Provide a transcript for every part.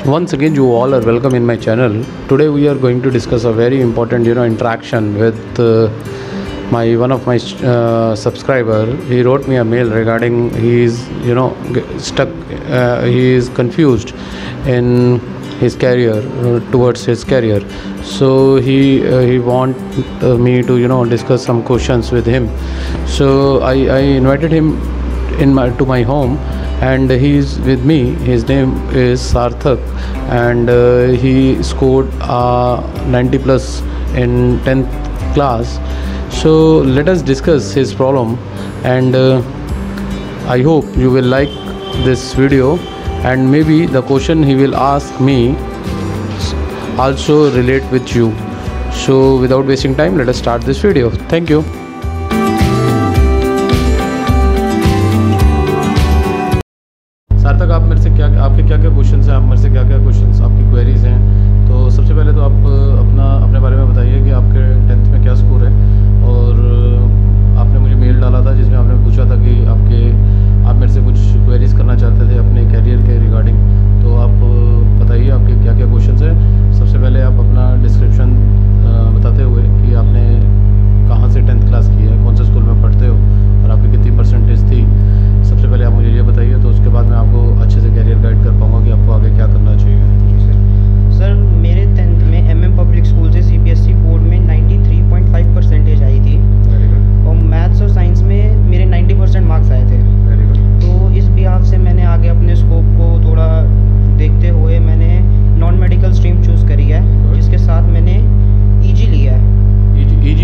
Once again, you all are welcome in my channel. Today we are going to discuss a very important interaction with one of my subscriber. He wrote me a mail regarding he is stuck, he is confused in his career, towards his career. So he want me to discuss some questions with him. So I invited him to my home, and he is with me. His name is Sarthak, and he scored 90 plus in 10th class. So let us discuss his problem, and I hope you will like this video, and maybe the question he will ask me also relate with you. So without wasting time, let us start this video. Thank you. सार्थक, आप मेरे से आपके क्या questions हैं, आप मेरे से क्या क्वेश्चंस, आपकी क्वेरीज हैं? तो सबसे पहले तो आप अपने बारे में बताइए कि आपके 10th में क्या स्कोर है। और आपने मुझे मेल डाला था जिसमें आपने पूछा था कि आप मेरे से कुछ क्वेरीज करना चाहते थे अपने कैरियर के रिगार्डिंग। तो आप बताइए आपके क्या क्वेश्चंस हैं। सबसे पहले आप अपना डिस्क्रिप्शन बताते हुए कि आपने कहाँ से 10th क्लास की है, कौन से स्कूल में पढ़ते हो और आपकी कितनी परसेंटेज थी। सबसे पहले आप मुझे ये बताइए, तो उसके बाद मैं आपको अच्छे से कैरियर गाइड कर पाऊँगा कि आपको आगे क्या करना चाहिए। सर मेरे 10th में MM पब्लिक स्कूल से CBSE बोर्ड में 93.5 परसेंटेज आई थी। और मैथ्स और साइंस में मेरे 90% मार्क्स आए थे। तो इस बिहाफ से मैंने आगे अपने स्कोप को थोड़ा देखते हुए मैंने नॉन मेडिकल स्ट्रीम चूज़ करी है, जिसके साथ मैंने EG लिया है। EG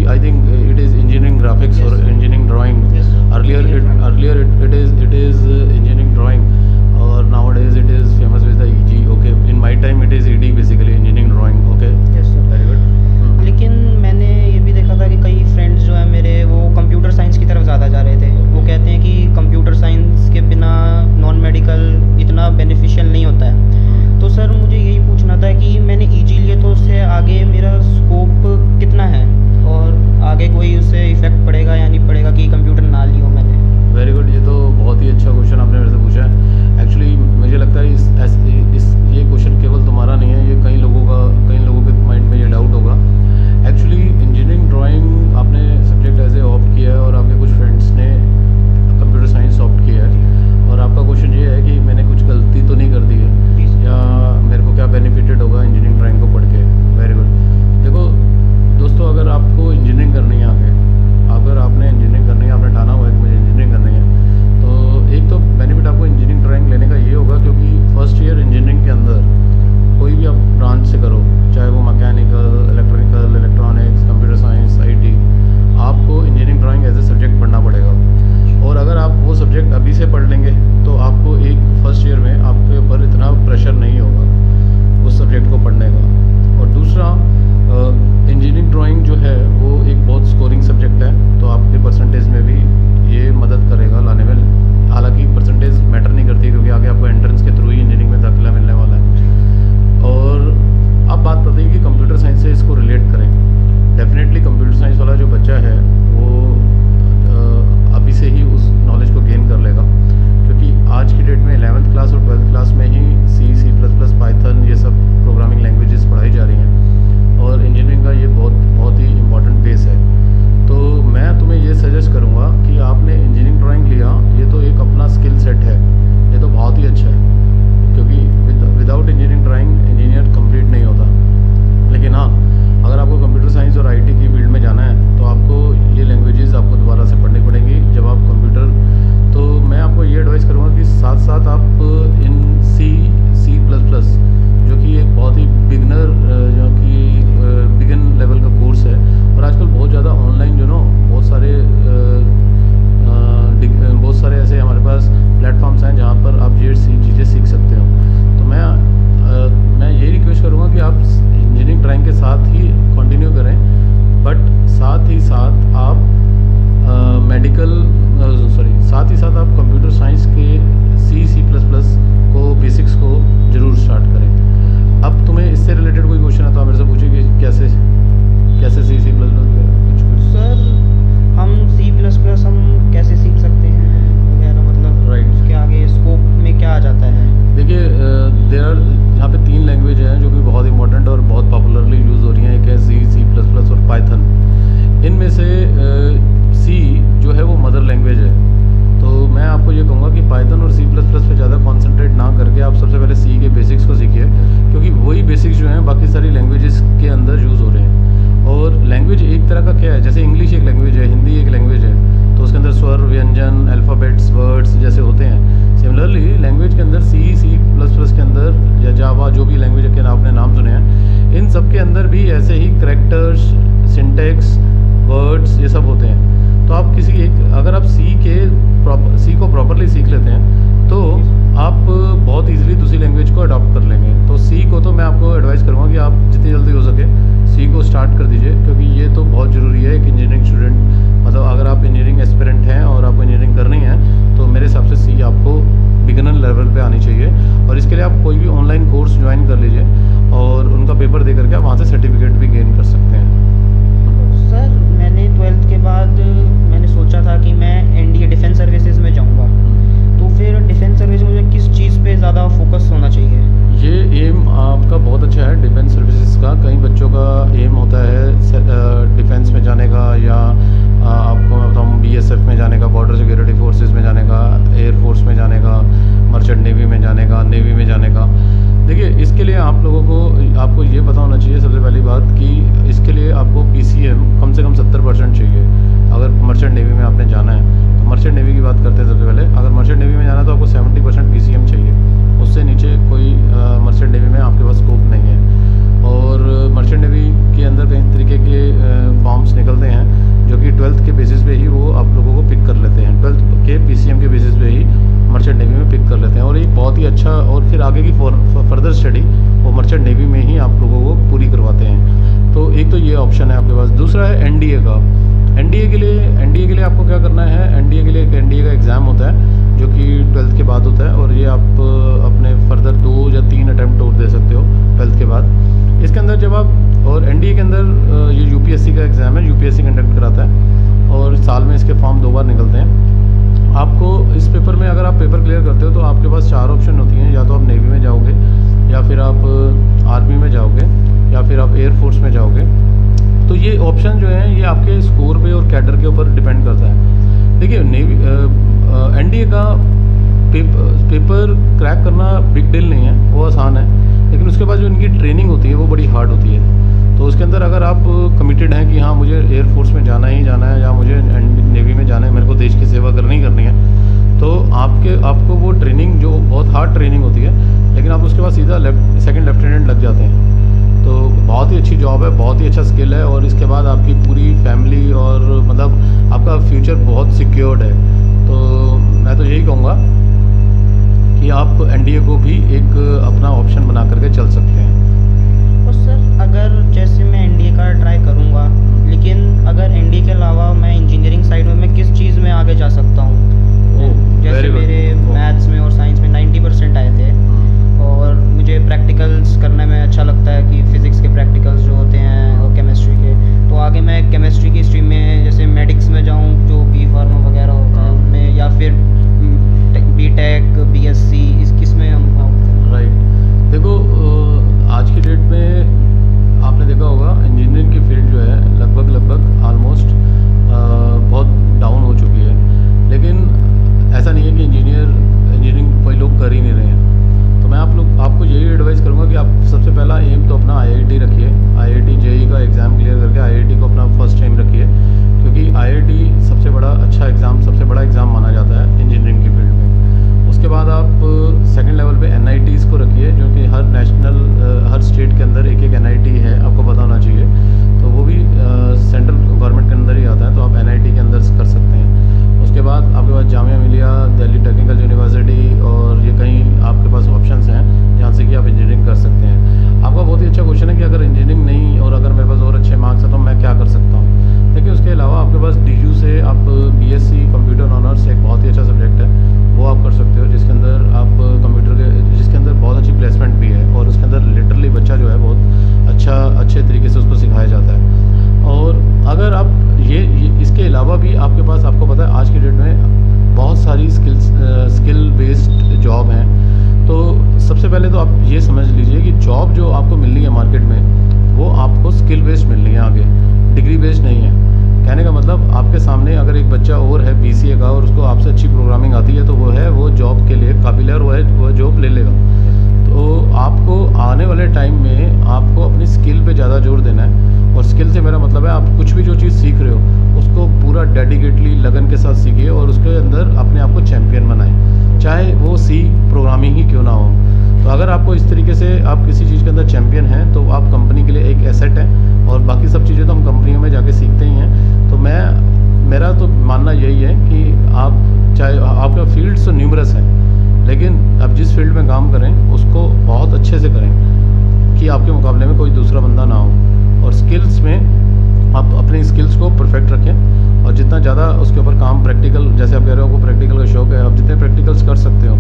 I think it is engineering graphics or engineering drawing. Earlier it is engineering drawing, or nowadays it is famous with the EG. Okay, in my time it is ED, basically engineering drawing. Okay, yes sir, very good. लेकिन मैंने ये भी देखा था कि कई friends जो है मेरे वो कंप्यूटर साइंस की तरफ ज़्यादा जा रहे थे। वो कहते हैं कि कंप्यूटर साइंस के बिना नॉन मेडिकल इतना बेनिफिशियल नहीं होता है। तो सर मुझे यही पूछना था कि मैंने EG लिए तो उससे आगे मेरा स्कोप कितना है, और आगे कोई उससे इफेक्ट पड़ेगा या नहीं पड़ेगा कि कंप्यूटर ना लियो मैंने। वेरी गुड, ये तो बहुत ही अच्छा क्वेश्चन आपने मेरे से पूछा है। एक्चुअली मुझे लगता है ये क्वेश्चन केवल तुम्हारा नहीं है, ये कई लोगों के माइंड में ये डाउट होगा। एक्चुअली इंजीनियरिंग ड्राइंग आपने सब्जेक्ट ऐसे ऑप्ट किया है, और आपके कुछ फ्रेंड्स ने कंप्यूटर साइंस ऑप्ट किया है, और आपका क्वेश्चन ये है कि मैंने कुछ गलती तो नहीं कर दी है, या मेरे को क्या बेनिफिटेड होगा इंजीनियरिंग ड्राइंग को पढ़ के। Very good. देखो दोस्तों, अगर आपको इंजीनियरिंग करनी है अगर आपने इंजीनियरिंग करनी है, आपने ठाना हुआ है कि मुझे इंजीनियरिंग करनी है, तो एक तो बेनिफिट आपको इंजीनियरिंग ड्राइंग लेने का ये होगा, क्योंकि फर्स्ट ईयर इंजीनियरिंग के अंदर कोई भी आप ब्रांच से करो, चाहे वो mechanical, electrical, electronics, computer science, IT, आपको engineering drawing as a subject पढ़ना पड़ेगा। और अगर आप वो सब्जेक्ट अभी से पढ़ लेंगे तो आपको एक फर्स्ट ईयर में आपके ऊपर इतना प्रेशर नहीं होगा उस सब्जेक्ट को पढ़ने का। और दूसरा, इंजीनियरिंग ड्राइंग जो है वो एक बहुत स्कोरिंग सब्जेक्ट है, तो आपके परसेंटेज में भी ये मदद करेगा लाने में। हालांकि परसेंटेज मैटर नहीं करती, क्योंकि आगे आपको एंट्रेंस के थ्रू ही इंजीनियरिंग में दाखिला मिलने वाला है। और अब बात बताइए कि कंप्यूटर साइंस से इसको रिलेट करें। डेफिनेटली कंप्यूटर साइंस वाला जो बच्चा है वो अभी से ही उस नॉलेज को गेन कर लेगा, क्योंकि आज की डेट में 11th क्लास और 12th क्लास में ही C++, पाइथन, ये सब प्रोग्रामिंग लैंग्वेजेस पढ़ाई जा रही हैं, और इंजीनियरिंग का ये बहुत ही इम्पॉर्टेंट बेस है। तो मैं तुम्हें ये सजेस्ट करूँगा कि आपने इंजीनियरिंग ड्राइंग लिया, ये तो एक अपना स्किल सेट है, ये तो बहुत ही अच्छा है, क्योंकि without engineering drawing engineer complete नहीं होता। लेकिन हाँ, अगर आपको कंप्यूटर साइंस और IT की फील्ड में जाना है तो आपको ये लैंग्वेजेस आपको दोबारा से पढ़नी पड़ेगी जब आप कंप्यूटर। तो मैं आपको ये एडवाइस करूँगा कि साथ साथ आप इन C++, जो कि एक बहुत ही बिगन लेवल का कोर्स है, और आजकल बहुत ज़्यादा ऑनलाइन बहुत सारे ऐसे हमारे पास प्लेटफॉर्म्स हैं जहाँ पर आप ये चीज़ें सीख सकते हो। तो मैं यही रिक्वेस्ट करूँगा कि आप इंजीनियरिंग ड्राइंग के साथ ही कंटिन्यू करें, बट साथ ही साथ आप कंप्यूटर साइंस के C++ को बेसिक्स को ज़रूर स्टार्ट करें। अब तुम्हें इससे रिलेटेड कोई क्वेश्चन है तो आप मेरे से पूछिए कि कैसे C++ कुछ। सर हम C++ हम कैसे सीख सकते हैं वगैरह, मतलब राइट, उसके आगे स्कोप तरह का क्या है, जैसे इंग्लिश एक लैंग्वेज है, हिंदी एक लैंग्वेज है, तो उसके अंदर स्वर, व्यंजन, अल्फ़ाबेट्स, वर्ड्स जैसे होते हैं। सिमिलरली लैंग्वेज के अंदर सी प्लस प्लस के अंदर या जावा, जो भी लैंग्वेज के आपने नाम सुने हैं, इन सब के अंदर भी ऐसे ही करैक्टर्स, सिंटैक्स, वर्ड्स, ये सब होते हैं। तो आप किसी एक, अगर आप सी को प्रॉपरली सीख लेते हैं तो आप बहुत इजीली दूसरी लैंग्वेज को अडॉप्ट कर लेंगे। तो सी को तो मैं आपको एडवाइस करूँगा कि आप जितनी जल्दी हो सके सी को स्टार्ट कर दीजिए, क्योंकि ये तो बहुत ज़रूरी है एक इंजीनियरिंग स्टूडेंट, मतलब अगर आप इंजीनियरिंग एस्पिरेंट हैं और आपको इंजीनियरिंग करनी है तो मेरे हिसाब से सी आपको बिगिनर लेवल पे आनी चाहिए। और इसके लिए आप कोई भी ऑनलाइन कोर्स ज्वाइन कर लीजिए और उनका पेपर दे करके आप वहाँ से सर्टिफिकेट भी गेन कर सकते हैं। सर मैंने 12th के बाद मैंने सोचा था कि मैं एनडीए डिफेंस सर्विसेज में जाऊंगा, तो फिर डिफेंस सर्विस में मुझे किस चीज़ पे ज़्यादा फोकस होना चाहिए? ये एम आपका बहुत अच्छा है डिफेंस सर्विसेज का। कई बच्चों का एम होता है डिफेंस में जाने का, या आपको मैं बताऊँ बीएसएफ में जाने का, बॉर्डर सिक्योरिटी फोर्सेस में जाने का, एयरफोर्स में जाने का, मर्चेंट नेवी में जाने का, नेवी में जाने का। देखिए इसके लिए आप लोगों को, आपको ये पता होना चाहिए सबसे पहली बात कि इसके लिए आपको पीसीएम कम से कम 70% चाहिए। अगर मर्चेंट नेवी में आपने जाना है तो मर्चेंट नेवी की बात करते हैं सबसे पहले। अगर मर्चेंट नेवी में जाना है तो आपको 70% पीसीएम चाहिए, उससे नीचे कोई मर्चेंट नेवी में आपके पास स्कोप नहीं है। और मर्चेंट नेवी के अंदर कई तरीके के फॉर्म्स निकलते हैं जो कि 12th के बेसिस पे ही वो आप लोगों को पिक कर लेते हैं, 12th के पीसीएम के बेसिस पे ही मर्चेंट नेवी में पिक कर लेते हैं। और ये बहुत ही अच्छा, और फिर आगे की फर्दर स्टडी वो मर्चेंट नेवी में ही आप लोगों को पूरी करवाते हैं। तो एक तो ये ऑप्शन है आपके पास। दूसरा है एनडीए का। एनडीए के लिए आपको क्या करना है, एनडीए के लिए एक एनडीए का एग्ज़ाम होता है जो कि 12th के बाद होता है, और ये आप अपने फर्दर 2 या 3 अटैम्प्ट और दे सकते हो 12th के बाद। इसके अंदर जब आप, और एनडीए के अंदर ये यूपीएससी का एग्ज़ाम है, यूपीएससी कंडक्ट कराता है और साल में इसके फॉर्म 2 बार निकलते हैं। आपको इस पेपर में, अगर आप पेपर क्लियर करते हो तो आपके पास 4 ऑप्शन होती हैं, या तो आप नेवी में जाओगे, या फिर आप आर्मी में जाओगे, या फिर आप एयरफोर्स में जाओगे। तो ये ऑप्शन जो है ये आपके स्कोर पे और कैडर के ऊपर डिपेंड करता है। देखिए नेवी एनडीए का पेपर क्रैक करना बिग डील नहीं है, वो आसान है, लेकिन उसके बाद जो इनकी ट्रेनिंग होती है वो बड़ी हार्ड होती है। तो उसके अंदर अगर आप कमिटेड हैं कि हाँ मुझे एयरफोर्स में जाना ही जाना है, या मुझे नेवी में जाना है, मेरे को देश की सेवा करनी है, तो आपको वो ट्रेनिंग जो बहुत हार्ड ट्रेनिंग होती है, लेकिन आप उसके बाद सीधा सेकंड लेफ्टिनेंट लग जाते हैं। तो बहुत ही अच्छी जॉब है, बहुत ही अच्छा स्किल है, और इसके बाद आपकी पूरी फैमिली और मतलब आपका फ्यूचर बहुत सिक्योर्ड है। तो मैं तो यही कहूँगा कि आप एनडीए को भी एक अपना ऑप्शन बना करके चल सकते हैं। और सर अगर जैसे मैं एनडीए का ट्राई करूँगा, लेकिन अगर एनडीए के अलावा मैं इंजीनियरिंग साइड में मैं किस चीज़ में आगे जा सकता हूँ? जैसे मेरे मैथ्स में और साइंस में 90% आए थे, और मुझे प्रैक्टिकल्स करने में अच्छा लगता है कि फ़िज़िक्स के प्रैक्टिकल्स जो होते हैं और केमिस्ट्री के। तो आगे मैं केमिस्ट्री की स्ट्रीम में जैसे मेडिक्स में जाऊँ, जो बी फार्मा वगैरह होता है उनमें, या फिर बीटेक, बीएससी, किस में हम राइट। देखो आज की डेट में आपने देखा होगा इंजीनियरिंग की फील्ड जो है लगभग ऑलमोस्ट बहुत डाउन हो चुकी है, लेकिन ऐसा नहीं है कि इंजीनियरिंग कोई लोग कर ही नहीं रहे हैं। तो मैं आपको यही एडवाइस करूँगा कि आप सबसे पहला एम तो अपना आईआईटी रखिए। आईआईटी जेईई का एग्ज़ाम क्लियर करके आईआईटी को अपना फर्स्ट एम रखिए, क्योंकि आईआईटी सबसे बड़ा अच्छा एग्ज़ाम, सबसे बड़ा एग्ज़ाम माना जाता है इंजीनियरिंग की फील्ड में। उसके बाद आप सेकंड लेवल पे एनआईटीज़ को रखिए, जो कि हर स्टेट के अंदर एक एनआईटी है, आपको पता होना चाहिए। तो वो भी सेंट्रल गवर्नमेंट के अंदर ही आता है, तो आप एनआईटी के अंदर कर सकते हैं। उसके बाद आपके पास जामिया मिलिया, दिल्ली टेक्निकल यूनिवर्सिटी, और ये कई आपके पास ऑप्शंस हैं जहाँ से कि आप इंजीनियरिंग कर सकते हैं। आपका बहुत ही अच्छा क्वेश्चन है कि अगर इंजीनियरिंग नहीं और अगर मेरे पास और अच्छे मार्क्स हैं तो मैं क्या कर सकता हूँ। देखिए उसके अलावा आपके पास डीयू से आप बीएससी कंप्यूटर ऑनर्स एक बहुत ही अच्छा सब्जेक्ट है, वो आप कर सकते हो, जिसके अंदर आप जिसके अंदर बहुत अच्छी प्लेसमेंट भी है, और उसके अंदर लिटरली बच्चा जो है बहुत अच्छे तरीके से उसको सिखाया जाता है। और अगर आप ये इसके अलावा भी आपके पास, आपको पता है आज की डेट में बहुत सारी स्किल बेस्ड जॉब हैं। तो सबसे पहले तो आप ये समझ लीजिए कि जॉब जो आपको मिलनी है मार्केट में, वो आपको स्किल बेस्ड मिलनी है, आगे डिग्री बेस्ड नहीं है। कहने का मतलब आपके सामने अगर एक बच्चा और है बीसीए का और उसको आपसे अच्छी प्रोग्रामिंग आती है, तो वो जॉब के लिए काबिल है और वो जॉब ले लेगा। तो आपको आने वाले टाइम में आपको अपनी स्किल पे ज़्यादा जोर देना है, और स्किल से मेरा मतलब है आप कुछ भी जो चीज़ सीख रहे हो उसको पूरा डेडिकेटली लगन के साथ सीखिए और उसके अंदर अपने आप को चैम्पियन बनाएं, चाहे वो प्रोग्रामिंग ही क्यों ना हो। तो अगर आपको इस तरीके से आप किसी चीज़ के अंदर चैम्पियन हैं तो आप कंपनी के लिए एक एसेट हैं, और बाकी सब चीज़ें तो हम कंपनियों में जाके सीखते ही हैं। तो मेरा तो मानना यही है कि आप चाहे आपका फील्ड्स तो न्यूमरस हैं, लेकिन आप जिस फील्ड में काम करें उसको बहुत अच्छे से करें कि आपके मुकाबले में कोई दूसरा बंदा ना हो। और स्किल्स में आप अपनी स्किल्स को परफेक्ट रखें, और जितना ज़्यादा उसके ऊपर काम प्रैक्टिकल, जैसे आप कह रहे हो आपको प्रैक्टिकल का शौक है, आप जितने प्रैक्टिकल्स कर सकते हो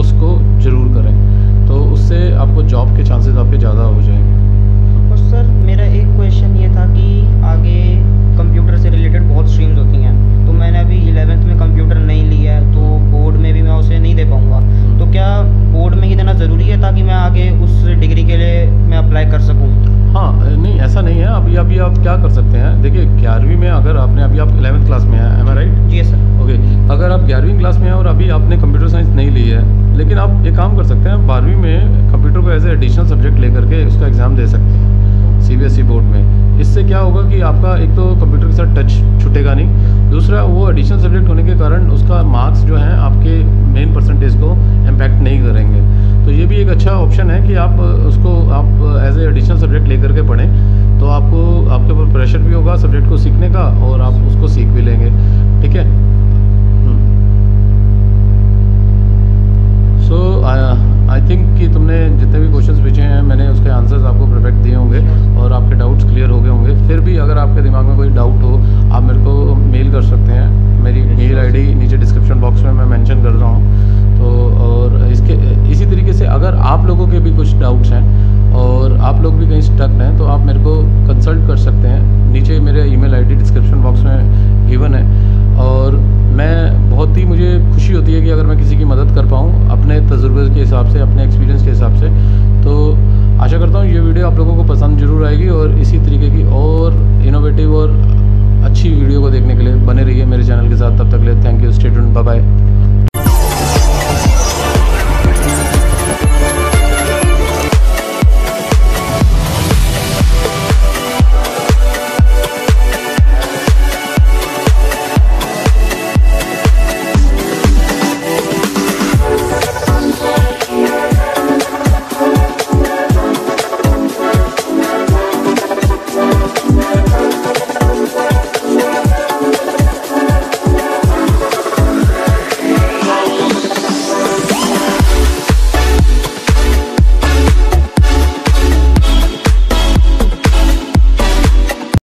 उसको ज़रूर करें, तो उससे आपको जॉब के चांसेस आपके ज़्यादा हो जाएंगे। और सर मेरा एक क्वेश्चन ये था कि आगे कंप्यूटर से रिलेटेड बहुत स्ट्रीम्स होती हैं, तो मैंने अभी 11th में कंप्यूटर नहीं लिया है, तो बोर्ड में भी मैं उसे नहीं दे पाऊँगा, तो क्या बोर्ड में ही देना ज़रूरी है ताकि मैं आगे उस डिग्री के लिए मैं अप्लाई कर सकूँ? हाँ, नहीं ऐसा नहीं है। अभी आप क्या कर सकते हैं, देखिए 11वीं में अगर आपने अभी आप 11th क्लास में हैं, एम आई राइट? जी सर। ओके, अगर आप 11वीं क्लास में हैं और अभी आपने कंप्यूटर साइंस नहीं ली है, लेकिन आप एक काम कर सकते हैं, 12वीं में कंप्यूटर को एज ए एडिशनल सब्जेक्ट लेकर के उसका एग्ज़ाम दे सकते हैं CBSE बोर्ड में। इससे क्या होगा कि आपका एक तो कंप्यूटर के साथ टच छूटेगा नहीं, दूसरा वो एडिशनल सब्जेक्ट होने के कारण उसका मार्क्स जो हैं आपके मेन परसेंटेज को इम्पैक्ट नहीं करेंगे। तो ये भी एक अच्छा ऑप्शन है कि आप उसको आप एज ए एडिशनल सब्जेक्ट लेकर के पढ़ें, तो आपके ऊपर प्रेशर भी होगा सब्जेक्ट को सीखने का और आप उसको सीख भी लेंगे। ठीक है। सो आई थिंक कि तुमने जितने भी क्वेश्चंस पूछे हैं मैंने उसके आंसर्स आपको परफेक्ट दिए होंगे और आपके डाउट्स क्लियर हो गए होंगे। फिर भी अगर आपके दिमाग में कोई डाउट हो आप मेरे को मेल कर सकते हैं, मेरी मेल आईडी नीचे डिस्क्रिप्शन बॉक्स में मैं मेंशन कर रहा हूँ। तो और इसी तरीके से अगर आप लोगों के भी कुछ डाउट्स हैं और आप लोग भी कहीं स्टक हैं तो आप मेरे को कंसल्ट कर सकते हैं, नीचे मेरे ईमेल आईडी डिस्क्रिप्शन बॉक्स में गिवन है। और मुझे खुशी होती है कि अगर मैं किसी की मदद कर पाऊँ अपने तजुर्बे के हिसाब से, अपने एक्सपीरियंस के हिसाब से। तो आशा करता हूँ ये वीडियो आप लोगों को पसंद ज़रूर आएगी, और इसी तरीके की और इनोवेटिव और अच्छी वीडियो को देखने के लिए बने रहिए मेरे चैनल के साथ। तब तक के लिए thank you, stay tuned, bye bye.